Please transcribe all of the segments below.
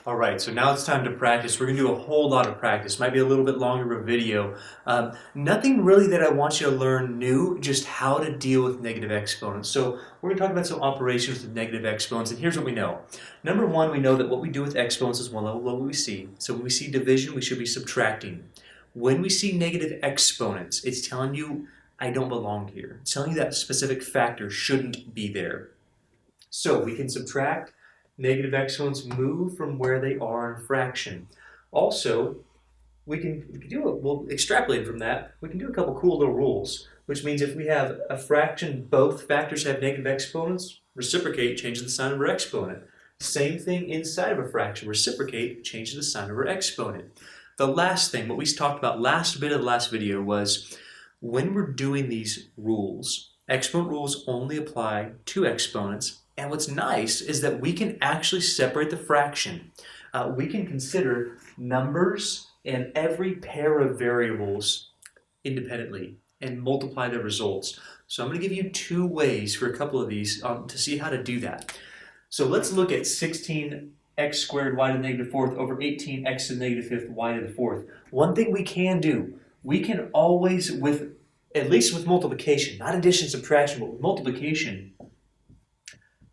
All right, so now it's time to practice. We're going to do a whole lot of practice. Might be a little bit longer of a video. Nothing really that I want you to learn new, just how to deal with negative exponents. So we're going to talk about some operations with negative exponents, and here's what we know. Number one, we know that what we do with exponents is one level below what we see. So when we see division, we should be subtracting. When we see negative exponents, it's telling you, I don't belong here. It's telling you that specific factor shouldn't be there. So we can subtract. Negative exponents move from where they are in fraction. Also, we'll extrapolate from that. We can do a couple cool little rules, which means if we have a fraction, both factors have negative exponents, reciprocate, change the sign of our exponent. Same thing inside of a fraction, reciprocate, change the sign of our exponent. The last thing, what we talked about last bit of the last video was when we're doing these rules, exponent rules only apply to exponents. And what's nice is that we can actually separate the fraction. We can consider numbers and every pair of variables independently and multiply their results. So I'm going to give you two ways for a couple of these to see how to do that. So let's look at 16x squared y to the negative fourth over 18x to the negative fifth y to the fourth. One thing we can do, we can always, at least with multiplication, not addition, subtraction, but with multiplication,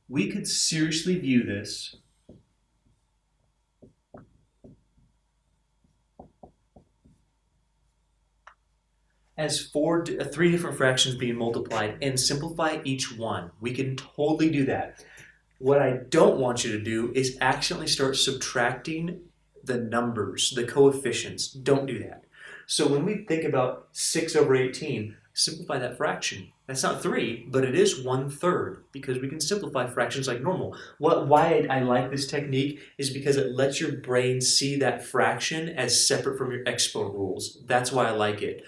we could seriously view this as three different fractions being multiplied and simplify each one. We can totally do that. What I don't want you to do is accidentally start subtracting the numbers, the coefficients. Don't do that. So when we think about 6 over 18, simplify that fraction. That's not 3, but it is 1/3 because we can simplify fractions like normal. Why I like this technique is because it lets your brain see that fraction as separate from your exponent rules. That's why I like it.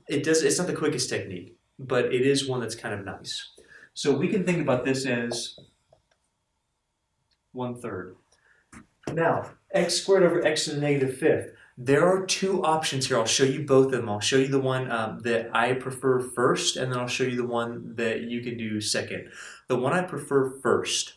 It's not the quickest technique, but it is one that's kind of nice. So we can think about this as 1/3. Now, x squared over x to the negative fifth. There are two options here. I'll show you both of them. I'll show you the one that I prefer first, and then I'll show you the one that you can do second. The one I prefer first,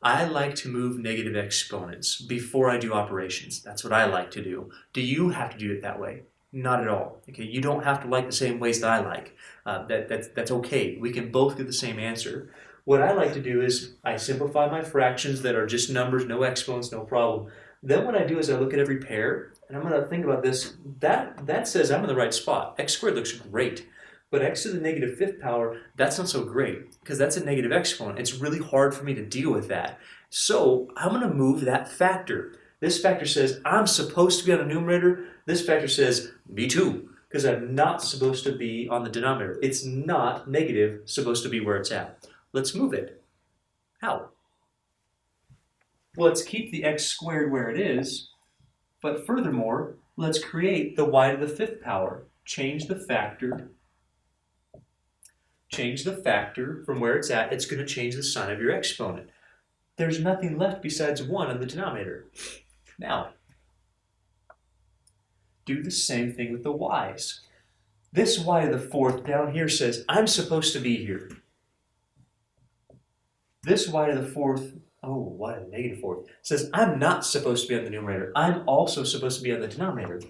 I like to move negative exponents before I do operations. That's what I like to do. Do you have to do it that way? Not at all. Okay, you don't have to like the same ways that I like. That's okay. We can both get the same answer. What I like to do is I simplify my fractions that are just numbers, no exponents, no problem. Then what I do is I look at every pair, and I'm going to think about this. That says I'm in the right spot. X squared looks great. But x to the negative fifth power, that's not so great because that's a negative exponent. It's really hard for me to deal with that. So I'm going to move that factor. This factor says I'm supposed to be on the numerator. This factor says me too because I'm not supposed to be on the denominator. It's not negative supposed to be where it's at. Let's move it. How? Well, let's keep the x squared where it is, but furthermore, let's create the y to the fifth power. Change the factor from where it's at. It's going to change the sign of your exponent. There's nothing left besides 1 in the denominator. Now, do the same thing with the y's. This y to the fourth down here says I'm supposed to be here. This y to the fourth, y to the negative fourth, says I'm not supposed to be on the numerator. I'm also supposed to be on the denominator,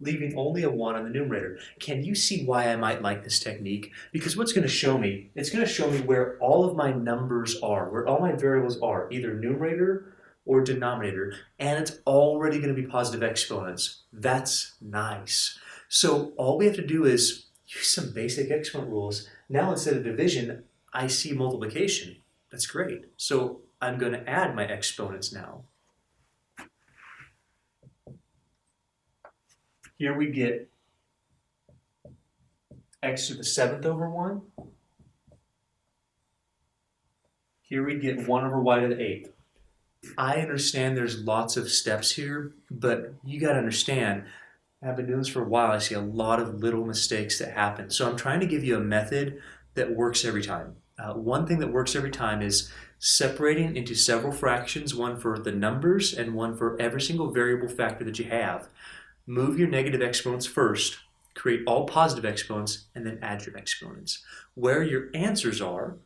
leaving only a 1 on the numerator. Can you see why I might like this technique? Because what's going to show me, it's going to show me where all of my numbers are, where all my variables are, either numerator or denominator, and it's already going to be positive exponents. That's nice. So all we have to do is use some basic exponent rules. Now instead of division, I see multiplication. That's great. So I'm going to add my exponents now. Here we get x to the seventh over 1. Here we get 1 over y to the eighth. I understand there's lots of steps here, but you got to understand, I've been doing this for a while. I see a lot of little mistakes that happen. So I'm trying to give you a method that works every time. One thing that works every time is separating into several fractions, one for the numbers and one for every single variable factor that you have. Move your negative exponents first, create all positive exponents, and then add your exponents. Where your answers are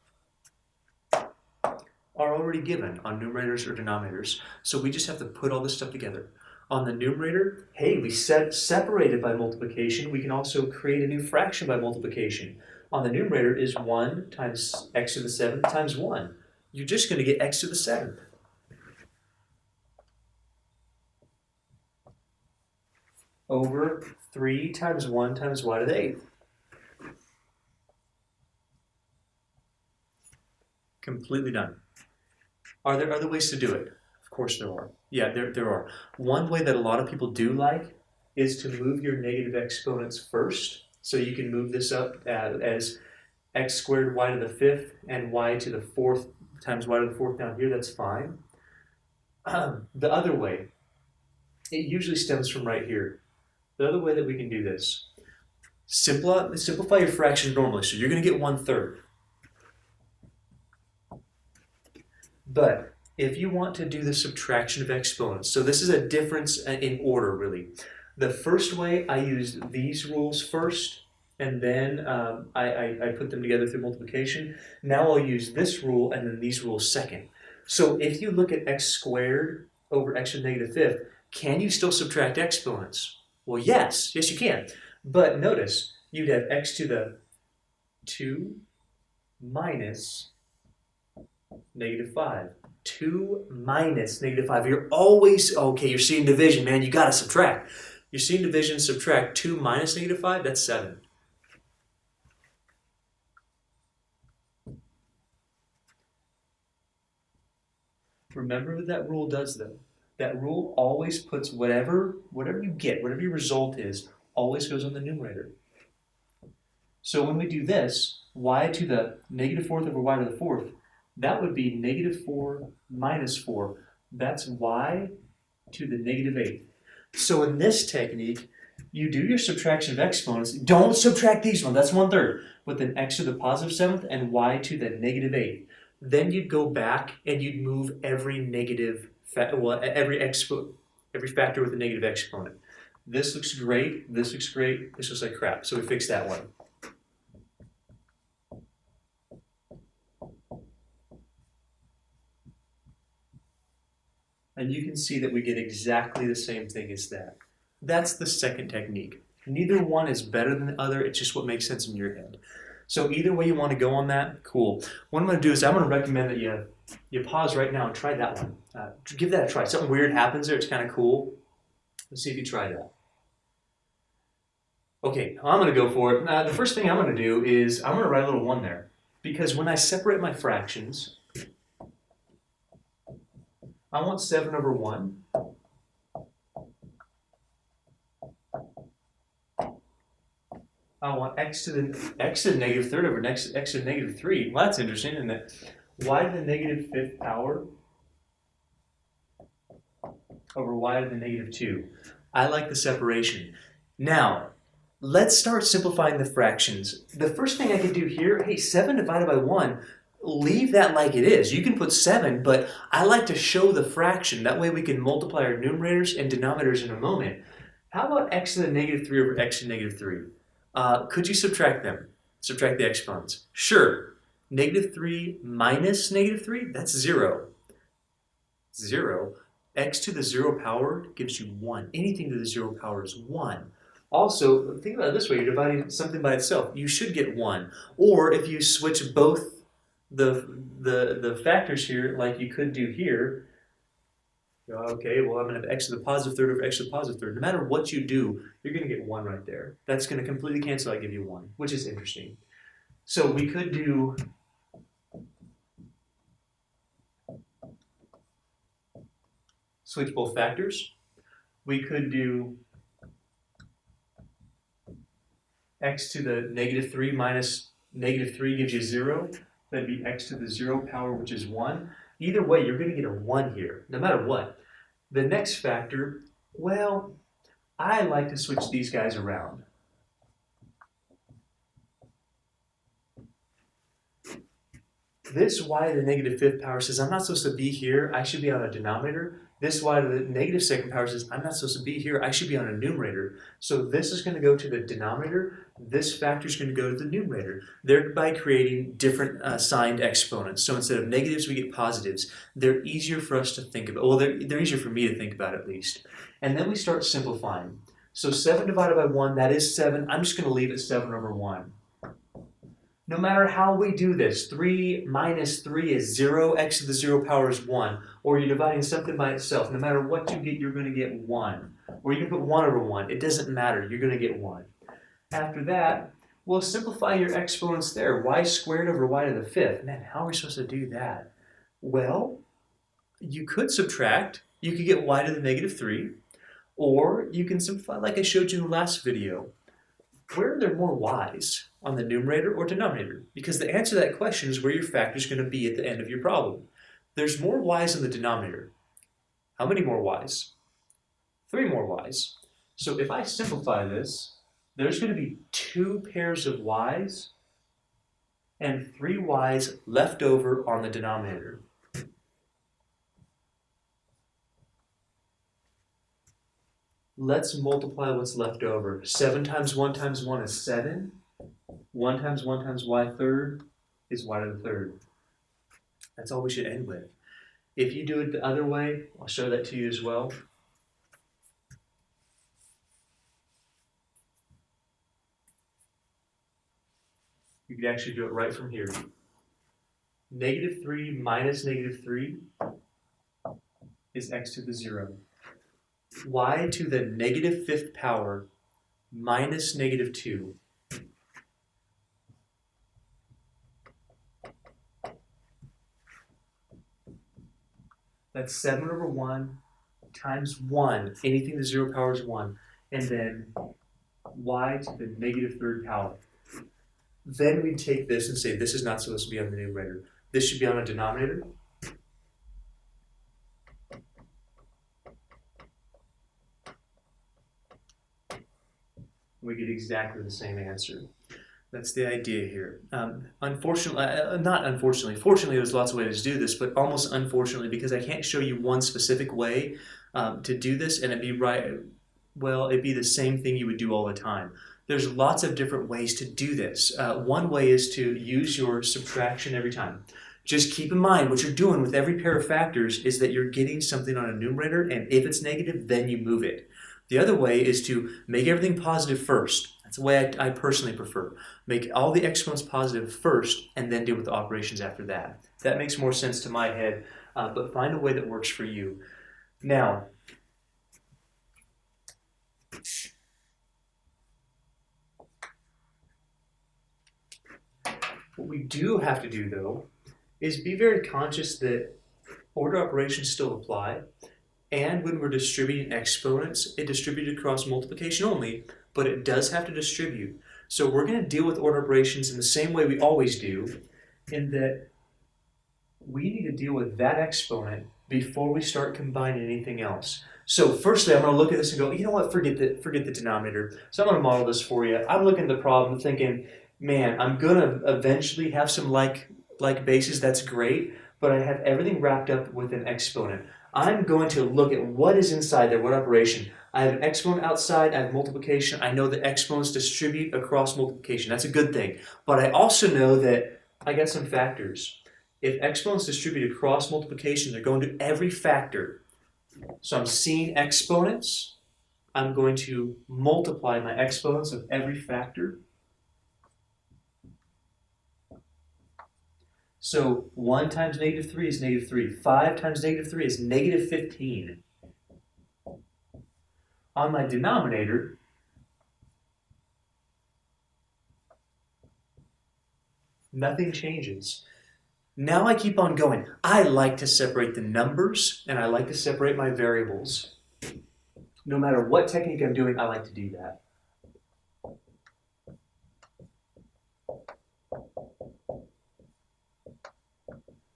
are already given on numerators or denominators. So we just have to put all this stuff together. On the numerator, hey, we separated by multiplication. We can also create a new fraction by multiplication. On the numerator is 1 times x to the 7th times 1. You're just going to get x to the 7th. Over 3 times 1 times y to the 8th. Completely done. Are there other ways to do it? Of course there are. Yeah, there are. One way that a lot of people do like is to move your negative exponents first. So you can move this up as x squared y to the 5th and y to the 4th times y to the 4th down here. That's fine. The other way, it usually stems from right here. The other way that we can do this, simplify your fraction normally. So you're going to get 1/3. But if you want to do the subtraction of exponents, so this is a difference in order, really. The first way, I used these rules first, and then I put them together through multiplication. Now I'll use this rule and then these rules second. So if you look at x squared over x to the negative 5th, can you still subtract exponents? Well, yes you can. But notice, you'd have x to the 2 minus negative 5. 2 minus negative 5. You're always, okay, you're seeing division, man. You got to subtract. You're seeing division, subtract 2 minus negative 5. That's 7. Remember what that rule does, though. That rule always puts whatever you get, whatever your result is, always goes on the numerator. So when we do this, y to the negative 4th over y to the 4th, that would be negative 4 minus 4. That's y to the negative 8th. So in this technique, you do your subtraction of exponents. Don't subtract these ones. That's 1/3. But then x to the positive 7th and y to the negative 8th. Then you'd go back and you'd move every negative, every factor with a negative exponent. This looks great. This looks great. This looks like crap. So we fixed that one. And you can see that we get exactly the same thing as that. That's the second technique. Neither one is better than the other. It's just what makes sense in your head. So either way you want to go on that, cool. What I'm going to do is I'm going to recommend that you pause right now and try that one. Give that a try. Something weird happens there. It's kind of cool. Let's see if you try that. Okay, I'm going to go for it. The first thing I'm going to do is I'm going to write a little 1 there. Because when I separate my fractions, I want 7 over 1. I want x to the negative 3rd over x to the negative 3. Well, that's interesting, isn't it? Y to the negative 5th power over y to the negative 2. I like the separation. Now, let's start simplifying the fractions. The first thing I could do here, hey, 7 divided by 1, leave that like it is. You can put 7, but I like to show the fraction. That way we can multiply our numerators and denominators in a moment. How about x to the negative 3 over x to the negative 3? Could you subtract them? Subtract the exponents. Sure. Negative 3 minus negative 3, that's 0. 0. X to the 0 power gives you 1. Anything to the 0 power is 1. Also, think about it this way. You're dividing something by itself. You should get 1. Or if you switch both the factors here, like you could do here, okay, well, I'm going to have x to the positive 3rd over x to the positive 3rd. No matter what you do, you're going to get 1 right there. That's going to completely cancel out, give you 1, which is interesting. So we could do switch both factors. We could do x to the negative 3 minus negative 3 gives you 0. That'd be x to the 0 power, which is 1. Either way, you're going to get a 1 here, no matter what. The next factor, well, I like to switch these guys around. This y to the negative fifth power says I'm not supposed to be here, I should be on a denominator. This y to the negative second power says I'm not supposed to be here, I should be on a numerator. So this is going to go to the denominator, this factor is going to go to the numerator, thereby creating different signed exponents. So instead of negatives, we get positives. They're easier for us to think about. Well, they're easier for me to think about at least. And then we start simplifying. So 7 divided by 1, that is 7. I'm just going to leave it 7 over 1. No matter how we do this, 3 minus 3 is 0, x to the 0 power is 1. Or you're dividing something by itself. No matter what you get, you're going to get 1. Or you can put 1 over 1. It doesn't matter. You're going to get 1. After that, we'll simplify your exponents there. Y squared over y to the fifth. Man, how are we supposed to do that? Well, you could subtract. You could get y to the negative 3. Or you can simplify like I showed you in the last video. Where are there more y's? On the numerator or denominator? Because the answer to that question is where your factor is going to be at the end of your problem. There's more y's in the denominator. How many more y's? 3 more y's. So if I simplify this, there's going to be 2 pairs of y's and 3 y's left over on the denominator. Let's multiply what's left over. 7 times 1 times 1 is 7. 1 times 1 times y third is y to the third. That's all we should end with. If you do it the other way, I'll show that to you as well. You could actually do it right from here. Negative 3 minus negative 3 is x to the 0. Y to the negative fifth power minus negative 2. That's 7 over 1 times 1. Anything to 0 power is 1. And then y to the negative third power. Then we take this and say this is not supposed to be on the numerator. This should be on a denominator. We get exactly the same answer. That's the idea here. Unfortunately, not unfortunately, fortunately there's lots of ways to do this, but almost unfortunately, because I can't show you one specific way to do this and it'd be right, well, it'd be the same thing you would do all the time. There's lots of different ways to do this. One way is to use your subtraction every time. Just keep in mind what you're doing with every pair of factors is that you're getting something on a numerator, and if it's negative, then you move it. The other way is to make everything positive first. That's the way I personally prefer. Make all the exponents positive first and then deal with the operations after that. That makes more sense to my head, but find a way that works for you. Now, what we do have to do, though, is be very conscious that order operations still apply. And when we're distributing exponents, it distributes across multiplication only, but it does have to distribute. So we're going to deal with order operations in the same way we always do, in that we need to deal with that exponent before we start combining anything else. So firstly, I'm going to look at this and go, you know what, forget the denominator. So I'm going to model this for you. I'm looking at the problem thinking, man, I'm going to eventually have some like bases, that's great, but I have everything wrapped up with an exponent. I'm going to look at what is inside there, what operation. I have an exponent outside, I have multiplication. I know that exponents distribute across multiplication. That's a good thing. But I also know that I got some factors. If exponents distribute across multiplication, they're going to every factor. So I'm seeing exponents. I'm going to multiply my exponents of every factor. So 1 times negative 3 is negative 3. 5 times negative 3 is negative 15. On my denominator, nothing changes. Now I keep on going. I like to separate the numbers and I like to separate my variables. No matter what technique I'm doing, I like to do that.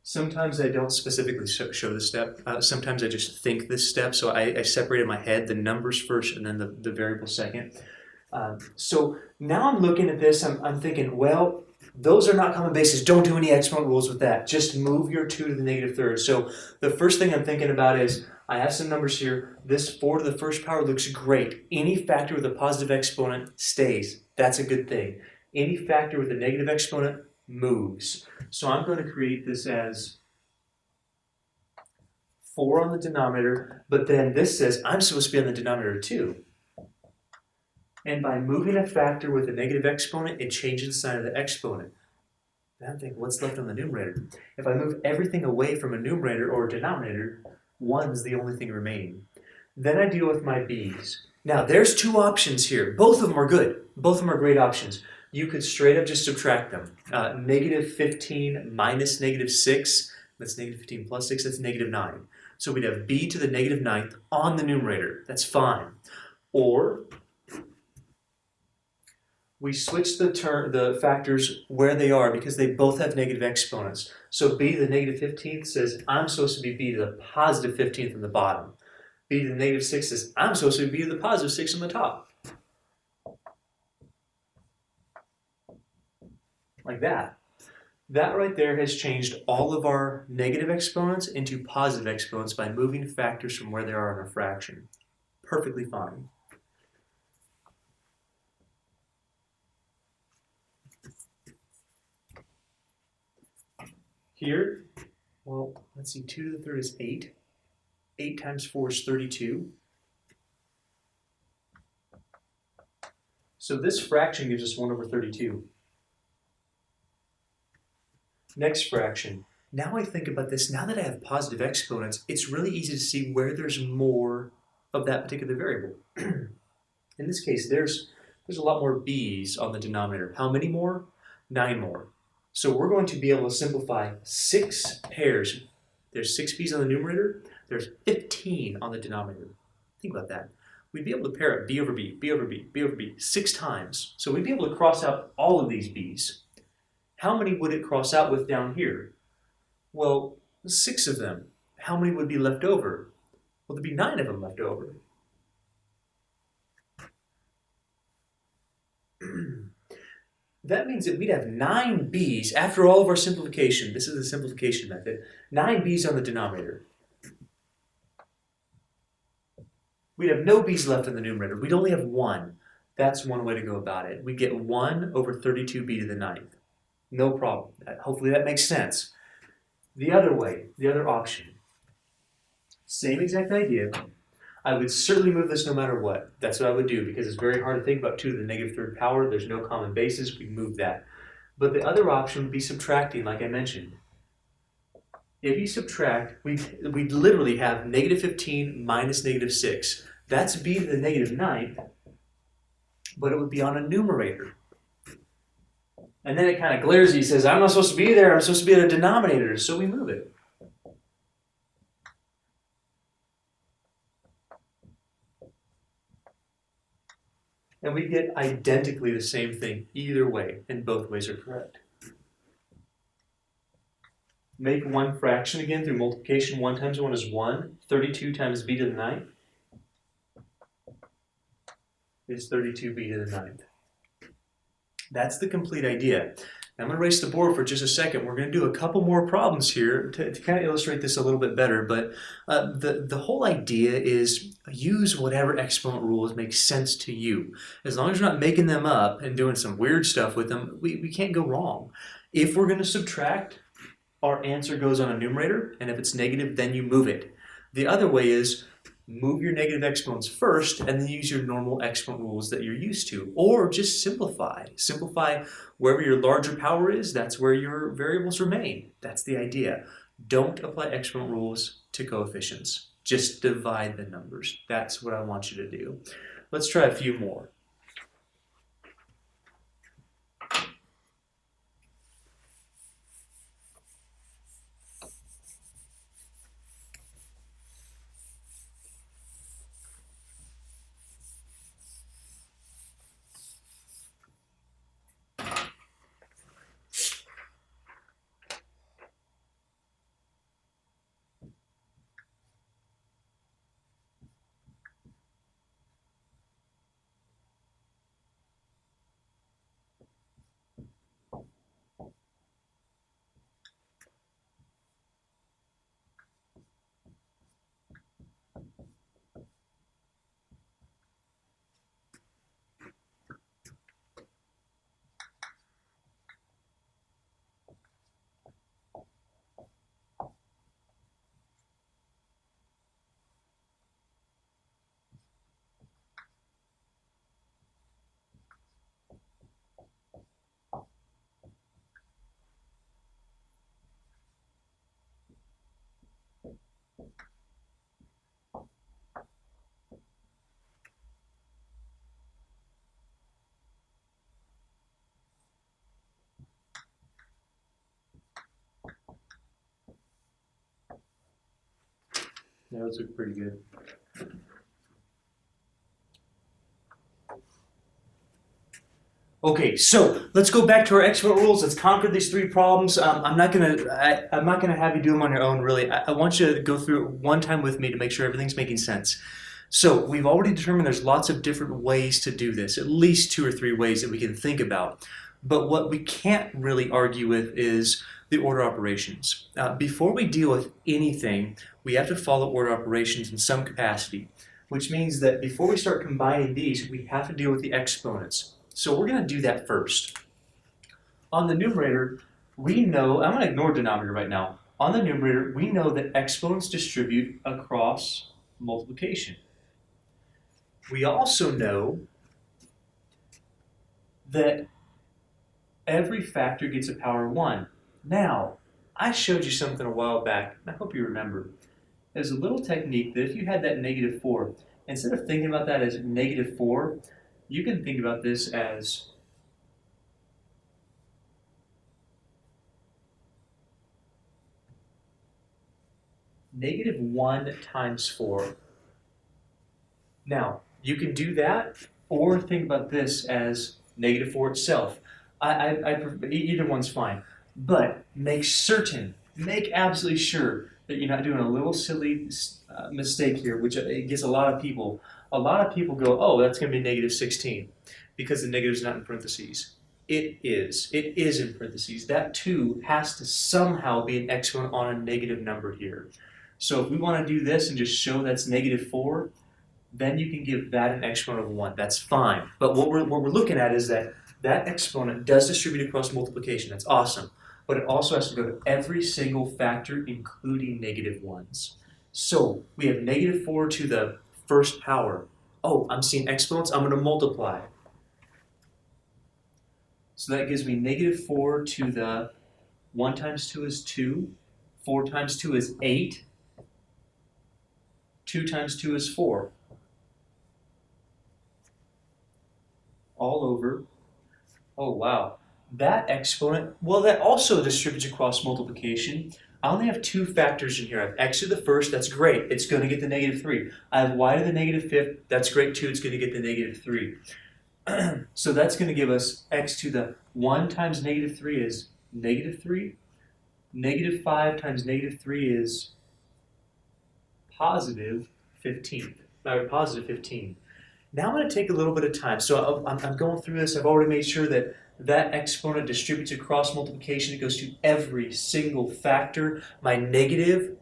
Sometimes I don't specifically show the step. Sometimes I just think this step. So I separate in my head the numbers first and then the variable second. So now I'm looking at this. I'm thinking, well, Those are not common bases. Don't do any exponent rules with that. Just move your 2 to the negative third. So the first thing I'm thinking about is I have some numbers here. This 4 to the first power looks great. Any factor with a positive exponent stays. That's a good thing. Any factor with a negative exponent moves. So I'm going to create this as 4 on the denominator, but then this says I'm supposed to be on the denominator too. And by moving a factor with a negative exponent, it changes the sign of the exponent. Then I'm thinking, what's left on the numerator? If I move everything away from a numerator or a denominator, 1's the only thing remaining. Then I deal with my b's. Now, there's 2 options here. Both of them are good. Both of them are great options. You could straight up just subtract them. Negative 15 minus negative 6, that's negative 15 plus 6, that's negative 9. So we'd have b to the negative 9th on the numerator. That's fine. Or we switch the factors where they are because they both have negative exponents. So b to the negative 15th says I'm supposed to be b to the positive 15th on the bottom. B to the negative 6 says I'm supposed to be b to the positive 6 on the top. Like that. That right there has changed all of our negative exponents into positive exponents by moving factors from where they are in a fraction. Perfectly fine. Here, well, let's see, 2 to the third is 8. 8 times 4 is 32. So this fraction gives us 1 over 32. Next fraction. Now I think about this, now that I have positive exponents, it's really easy to see where there's more of that particular variable. In this case, there's a lot more b's on the denominator. How many more? 9 more. So we're going to be able to simplify 6 pairs. There's 6 b's on the numerator. There's 15 on the denominator. Think about that. We'd be able to pair up b over b, b over b, b over b 6 times. So we'd be able to cross out all of these b's. How many would it cross out with down here? Well, 6 of them. How many would be left over? Well, there'd be 9 of them left over. That means that we'd have 9 b's after all of our simplification. This is the simplification method. 9 b's on the denominator. We'd have no b's left in the numerator. We'd only have 1. That's one way to go about it. We get 1 over 32b to the 9th. No problem. Hopefully that makes sense. The other way, the other option, same exact idea. I would certainly move this no matter what. That's what I would do because it's very hard to think about 2 to the negative third power. There's no common basis. We move that. But the other option would be subtracting, like I mentioned. If you subtract, we'd literally have negative 15 minus negative 6. That's b to the negative 9th, but it would be on a numerator. And then it kind of glares at you, says, I'm not supposed to be there, I'm supposed to be at a denominator, so we move it. And we get identically the same thing either way, and both ways are correct. Make one fraction again through multiplication. 1 times 1 is 1. 32 times b to the 9th is 32b to the 9th. That's the complete idea. I'm going to erase the board for just a second. We're going to do a couple more problems here to kind of illustrate this a little bit better. But the whole idea is use whatever exponent rules make sense to you. As long as you're not making them up and doing some weird stuff with them, we can't go wrong. If we're going to subtract, our answer goes on a numerator. And if it's negative, then you move it. The other way is move your negative exponents first and then use your normal exponent rules that you're used to. Or just simplify. Simplify wherever your larger power is, that's where your variables remain. That's the idea. Don't apply exponent rules to coefficients. Just divide the numbers. That's what I want you to do. Let's try a few more. Yeah, those look pretty good. Okay, so let's go back to our exponent rules. Let's conquer these three problems. I'm not gonna have you do them on your own. Really, I want you to go through it one time with me to make sure everything's making sense. So we've already determined there's lots of different ways to do this, at least 2 or 3 ways that we can think about. But what we can't really argue with is the order operations. Before we deal with anything, we have to follow order operations in some capacity, which means that before we start combining these, we have to deal with the exponents. So we're going to do that first. On the numerator, we know, I'm going to ignore denominator right now. On the numerator, we know that exponents distribute across multiplication. We also know that every factor gets a power 1. Now, I showed you something a while back, and I hope you remember. There's a little technique that if you had that negative 4, instead of thinking about that as negative 4, you can think about this as negative 1 times 4. Now, you can do that, or think about this as negative 4 itself. Either one's fine. But make absolutely sure that you're not doing a little silly mistake here, which it gets a lot of people. A lot of people go, oh, that's going to be negative 16, because the negative is not in parentheses. It is. It is in parentheses. That 2 has to somehow be an exponent on a negative number here. So if we want to do this and just show that's negative 4, then you can give that an exponent of 1. That's fine. But what we're looking at is that exponent does distribute across multiplication. That's awesome. But it also has to go to every single factor, including negative 1s. So we have negative 4 to the first power. Oh, I'm seeing exponents. I'm going to multiply. So that gives me negative 4 to the 1 times 2 is 2. 4 times 2 is 8. 2 times 2 is 4. All over. Oh, wow. That exponent, well, that also distributes across multiplication. I only have 2 factors in here. I have x to the first, that's great. It's going to get the negative 3. I have y to the negative 5th, that's great too. It's going to get the negative 3. So that's going to give us x to the 1 times negative 3 is negative 3. Negative 5 times negative 3 is positive 15. Positive 15. Now I'm going to take a little bit of time. So I'm going through this. I've already made sure that that exponent distributes across multiplication. It goes to every single factor. My negative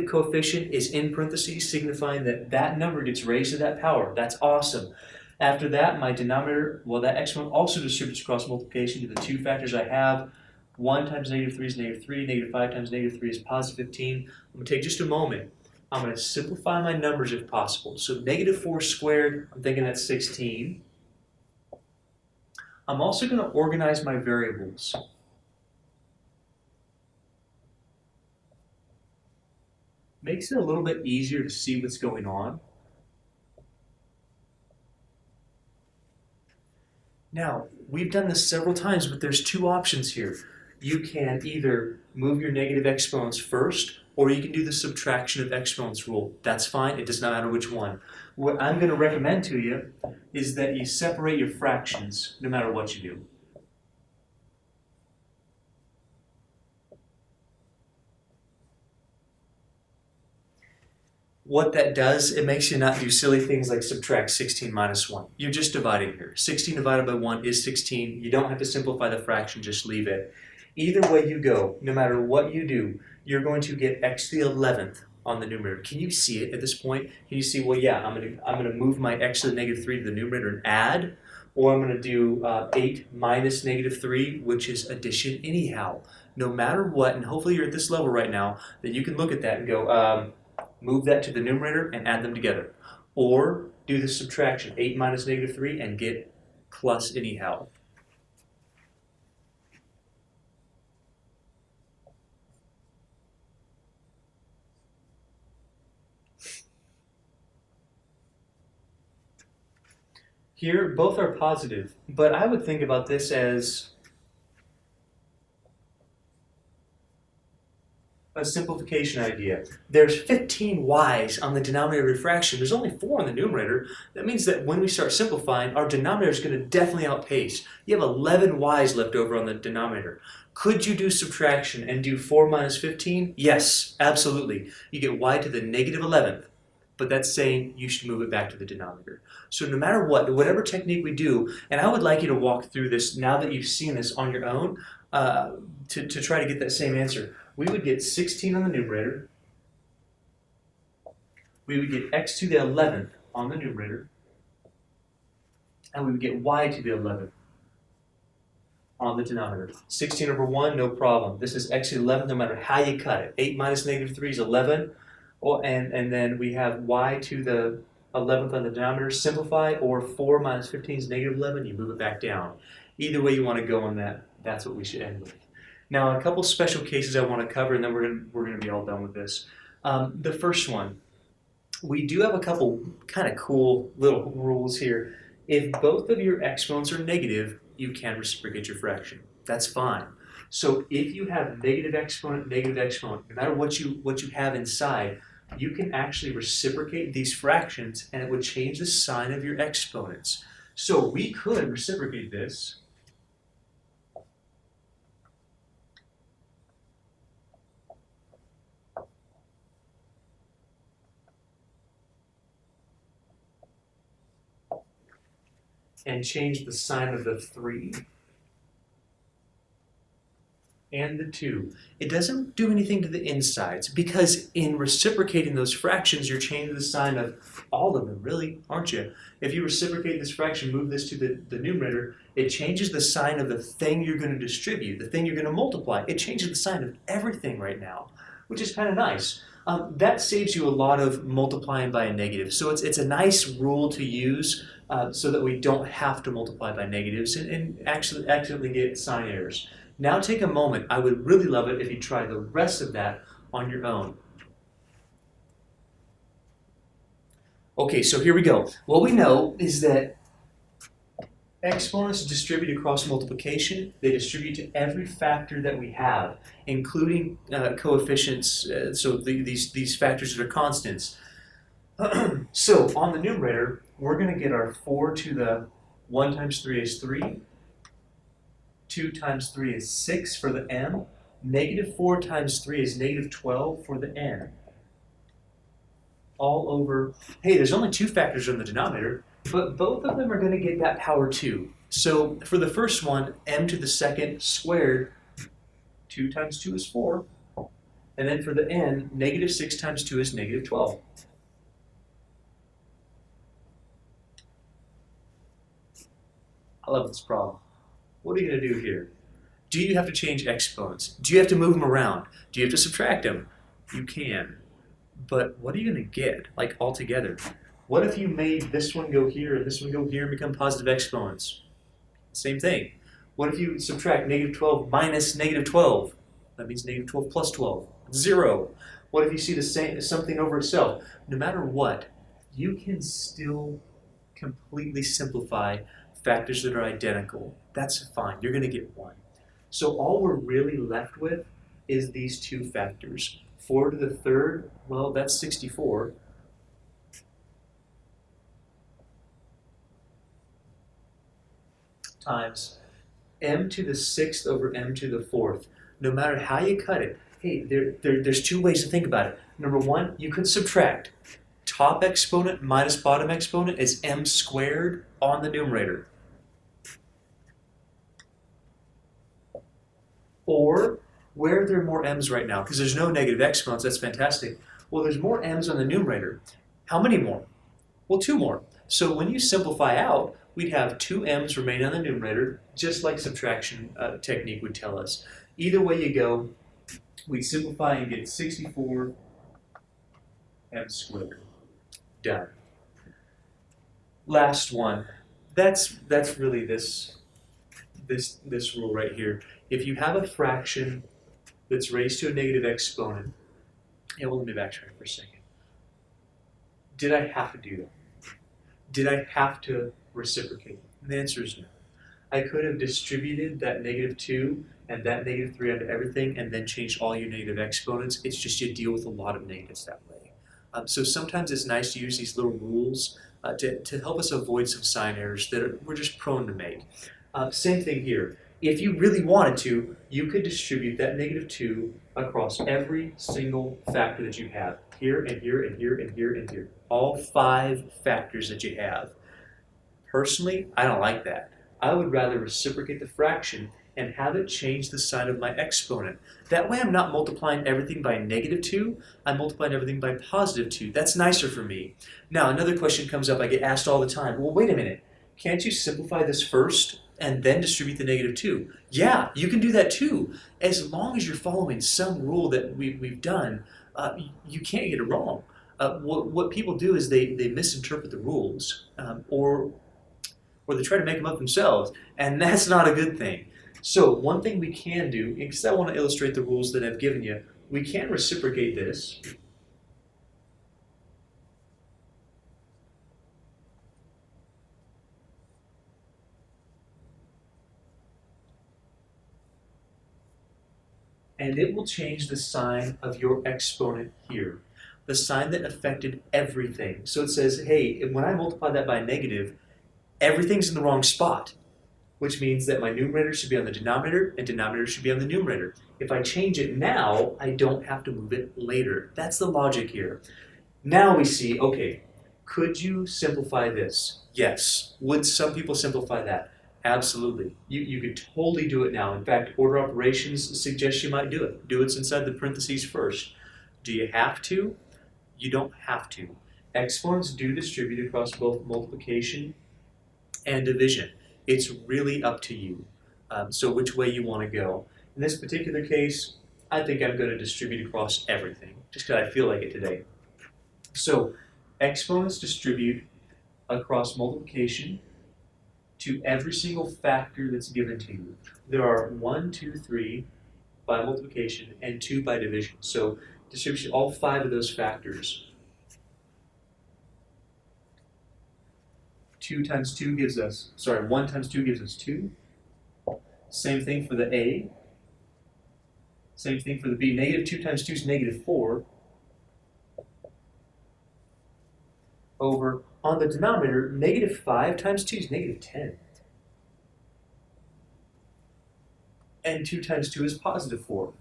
coefficient is in parentheses, signifying that that number gets raised to that power. That's awesome. After that, my denominator, well, that exponent also distributes across multiplication to the 2 factors I have. 1 times negative 3 is negative 3. Negative 5 times negative 3 is positive 15. I'm going to take just a moment. I'm going to simplify my numbers if possible. So negative 4 squared, I'm thinking that's 16. I'm also going to organize my variables. Makes it a little bit easier to see what's going on. Now, we've done this several times, but there's 2 options here. You can either move your negative exponents first, or you can do the subtraction of exponents rule. That's fine. It does not matter which one. What I'm going to recommend to you is that you separate your fractions no matter what you do. What that does, it makes you not do silly things like subtract 16 minus 1. You're just dividing here. 16 divided by 1 is 16. You don't have to simplify the fraction, just leave it. Either way you go, no matter what you do, you're going to get x to the 11th on the numerator. Can you see it at this point? Can you see, well, yeah, I'm going to move my x to the negative 3 to the numerator and add, or I'm going to do 8 minus negative 3, which is addition anyhow. No matter what, and hopefully you're at this level right now, that you can look at that and go, move that to the numerator and add them together. Or do the subtraction, 8 minus negative 3, and get plus anyhow. Here, both are positive, but I would think about this as a simplification idea. There's 15 y's on the denominator of a fraction. There's only 4 on the numerator. That means that when we start simplifying, our denominator is going to definitely outpace. You have 11 y's left over on the denominator. Could you do subtraction and do 4 minus 15? Yes, absolutely. You get y to the negative 11th. But that's saying you should move it back to the denominator. So no matter what, whatever technique we do, and I would like you to walk through this now that you've seen this on your own to try to get that same answer. We would get 16 on the numerator. We would get x to the 11th on the numerator. And we would get y to the 11th on the denominator. 16 over 1, no problem. This is x to the 11th no matter how you cut it. 8 minus negative 3 is 11. And then we have y to the 11th on the denominator, simplify, or 4 minus 15 is negative 11, you move it back down. Either way you want to go on that, that's what we should end with. Now, a couple special cases I want to cover, and then we're going to be all done with this. The first one, we do have a couple kind of cool little rules here. If both of your exponents are negative, you can reciprocate your fraction. That's fine. So if you have negative exponent, no matter what you have inside, you can actually reciprocate these fractions and it would change the sign of your exponents. So we could reciprocate this. And change the sign of the 3 and the 2. It doesn't do anything to the insides because in reciprocating those fractions, you're changing the sign of all of them, really, aren't you? If you reciprocate this fraction, move this to the numerator, it changes the sign of the thing you're going to distribute, the thing you're going to multiply. It changes the sign of everything right now, which is kind of nice. That saves you a lot of multiplying by a negative. So it's a nice rule to use so that we don't have to multiply by negatives and actually accidentally get sign errors. Now take a moment. I would really love it if you try the rest of that on your own. Okay, so here we go. What we know is that exponents distribute across multiplication. They distribute to every factor that we have, including coefficients, so these factors that are constants. So on the numerator, we're going to get our 4 to the 1 times 3 is 3. 2 times 3 is 6 for the m. Negative 4 times 3 is negative 12 for the n. All over, hey, there's only 2 factors in the denominator, but both of them are going to get that power 2. So for the first one, m to the second squared, 2 times 2 is 4. And then for the n, negative 6 times 2 is negative 12. I love this problem. What are you going to do here? Do you have to change exponents? Do you have to move them around? Do you have to subtract them? You can. But what are you going to get, like, altogether? What if you made this one go here and this one go here and become positive exponents? Same thing. What if you subtract negative 12 minus negative 12? That means negative 12 plus 12. 0. What if you see the same something over itself? No matter what, you can still completely simplify factors that are identical. That's fine. You're going to get 1. So all we're really left with is these 2 factors. 4 to the third, well, that's 64. Times m to the 6th over m to the 4th. No matter how you cut it, hey, there's 2 ways to think about it. Number 1, you could subtract. Top exponent minus bottom exponent is m squared on the numerator. Or, where are there more m's right now? Because there's no negative exponents, that's fantastic. Well, there's more m's on the numerator. How many more? Well, 2 more. So when you simplify out, we'd have 2 m's remain on the numerator, just like subtraction technique would tell us. Either way you go, we simplify and get 64 m squared. Done. Last one. That's really this rule right here. If you have a fraction that's raised to a negative exponent, yeah, well, let me backtrack for a second. Did I have to do that? Did I have to reciprocate? And the answer is no. I could have distributed that -2 and that -3 onto everything and then changed all your negative exponents. It's just you deal with a lot of negatives that way. So sometimes it's nice to use these little rules to help us avoid some sign errors that we're just prone to make. Same thing here. If you really wanted to, you could distribute that -2 across every single factor that you have. Here and here and here and here and here. All 5 factors that you have. Personally, I don't like that. I would rather reciprocate the fraction and have it change the sign of my exponent. That way I'm not multiplying everything by -2, I'm multiplying everything by +2. That's nicer for me. Now, another question comes up I get asked all the time. Well, wait a minute. Can't you simplify this first and then distribute the -2? Yeah, you can do that too. As long as you're following some rule that we've done, you can't get it wrong. What people do is they misinterpret the rules, or they try to make them up themselves, and that's not a good thing. So one thing we can do, because I want to illustrate the rules that I've given you, we can reciprocate this. And it will change the sign of your exponent here, the sign that affected everything. So it says, hey, when I multiply that by a negative, everything's in the wrong spot, which means that my numerator should be on the denominator and denominator should be on the numerator. If I change it now, I don't have to move it later. That's the logic here. Now we see, okay, could you simplify this? Yes. Would some people simplify that? Absolutely. You could totally do it now. In fact, order operations suggests you might do it. Do it inside the parentheses first. Do you have to? You don't have to. Exponents do distribute across both multiplication and division. It's really up to you. So which way you want to go. In this particular case, I think I'm going to distribute across everything, just because I feel like it today. So exponents distribute across multiplication to every single factor that's given to you. There are 1, 2, 3 by multiplication and 2 by division. So distribute all 5 of those factors. 1 times 2 gives us 2. Same thing for the A. Same thing for the B. -2 times 2 is -4. Over on the denominator, -5 times 2 is -10. And 2 times 2 is +4.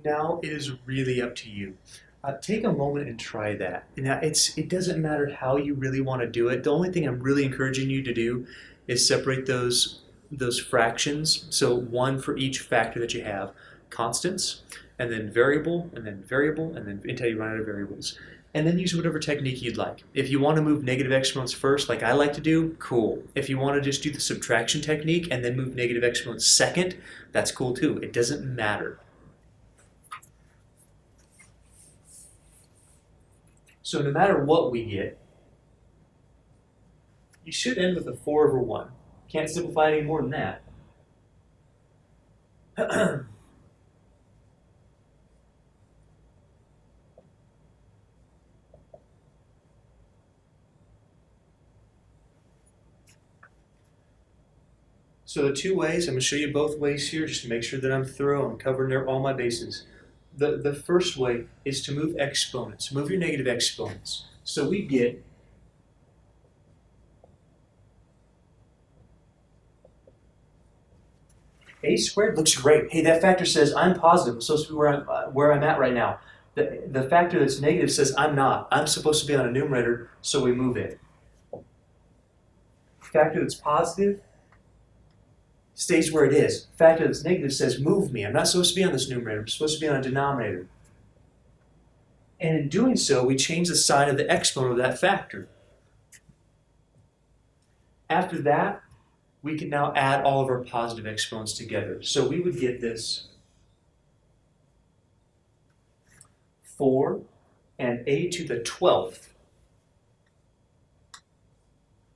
Now it is really up to you. Take a moment and try that. Now, it doesn't matter how you really want to do it. The only thing I'm really encouraging you to do is separate those fractions. So one for each factor that you have. Constants, and then variable, and then variable, and then until you run out of variables. And then use whatever technique you'd like. If you want to move negative exponents first, like I like to do, cool. If you want to just do the subtraction technique and then move negative exponents second, that's cool too. It doesn't matter. So no matter what we get, you should end with a 4 over 1. Can't simplify any more than that. So the 2 ways, I'm going to show you both ways here just to make sure that I'm thorough. I'm covering all my bases. The first way is to move exponents. Move your negative exponents. So we get a squared looks great. Hey, that factor says I'm positive. I'm supposed to be where I'm at right now. The factor that's negative says I'm not. I'm supposed to be on a numerator, so we move it. Factor that's positive stays where it is. Factor that's negative says move me. I'm not supposed to be on this numerator. I'm supposed to be on a denominator. And in doing so, we change the sign of the exponent of that factor. After that, we can now add all of our positive exponents together. So we would get this 4 and a to the 12th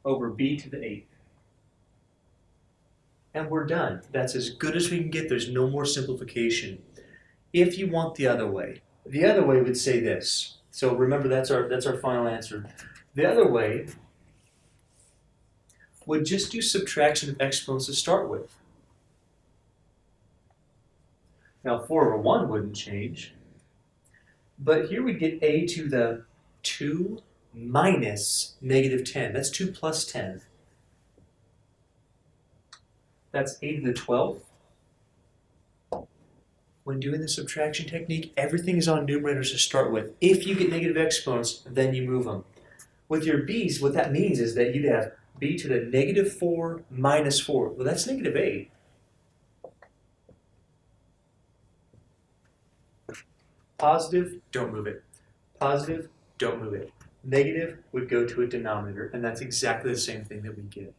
over b to the 8th. And we're done. That's as good as we can get. There's no more simplification. If you want the other way would say this. So remember, that's our final answer. The other way would just do subtraction of exponents to start with. Now 4 over 1 wouldn't change, but here we get a to the 2 minus negative 10. That's 2 plus 10. That's a to the 12th. When doing the subtraction technique, everything is on numerators to start with. If you get negative exponents, then you move them. With your b's, what that means is that you'd have b to the negative 4 minus 4. Well, that's negative 8. Positive, don't move it. Positive, don't move it. Negative would go to a denominator, and that's exactly the same thing that we get.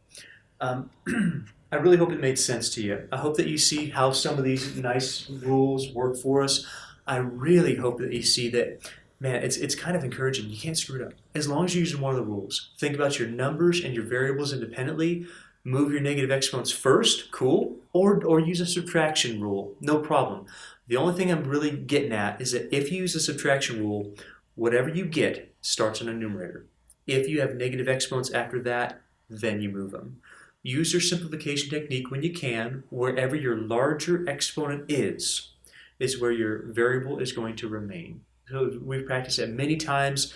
I really hope it made sense to you. I hope that you see how some of these nice rules work for us. I really hope that you see that, man, it's kind of encouraging. You can't screw it up. As long as you're using one of the rules. Think about your numbers and your variables independently. Move your negative exponents first, cool, or use a subtraction rule, no problem. The only thing I'm really getting at is that if you use a subtraction rule, whatever you get starts on a numerator. If you have negative exponents after that, then you move them. Use your simplification technique when you can. Wherever your larger exponent is where your variable is going to remain. So we've practiced it many times.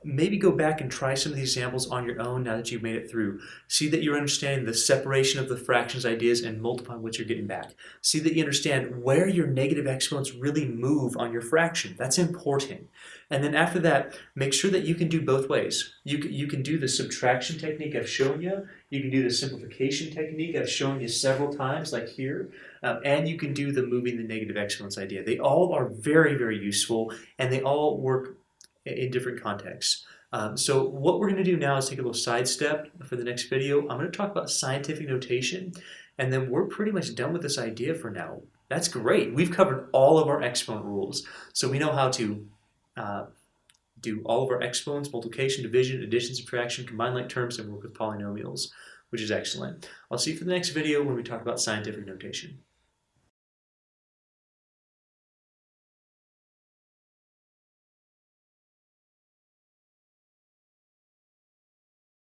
Maybe go back and try some of these examples on your own now that you've made it through. See that you're understanding the separation of the fractions ideas and multiplying what you're getting back. See that you understand where your negative exponents really move on your fraction. That's important. And then after that, make sure that you can do both ways. You can do the subtraction technique I've shown you. You can do the simplification technique I've shown you several times, like here. And you can do the moving the negative exponents idea. They all are very, very useful, and they all work in different contexts. So what we're going to do now is take a little sidestep for the next video. I'm going to talk about scientific notation, and then we're pretty much done with this idea for now. That's great. We've covered all of our exponent rules. So we know how to do all of our exponents, multiplication, division, addition, subtraction, combine like terms, and work with polynomials, which is excellent. I'll see you for the next video when we talk about scientific notation.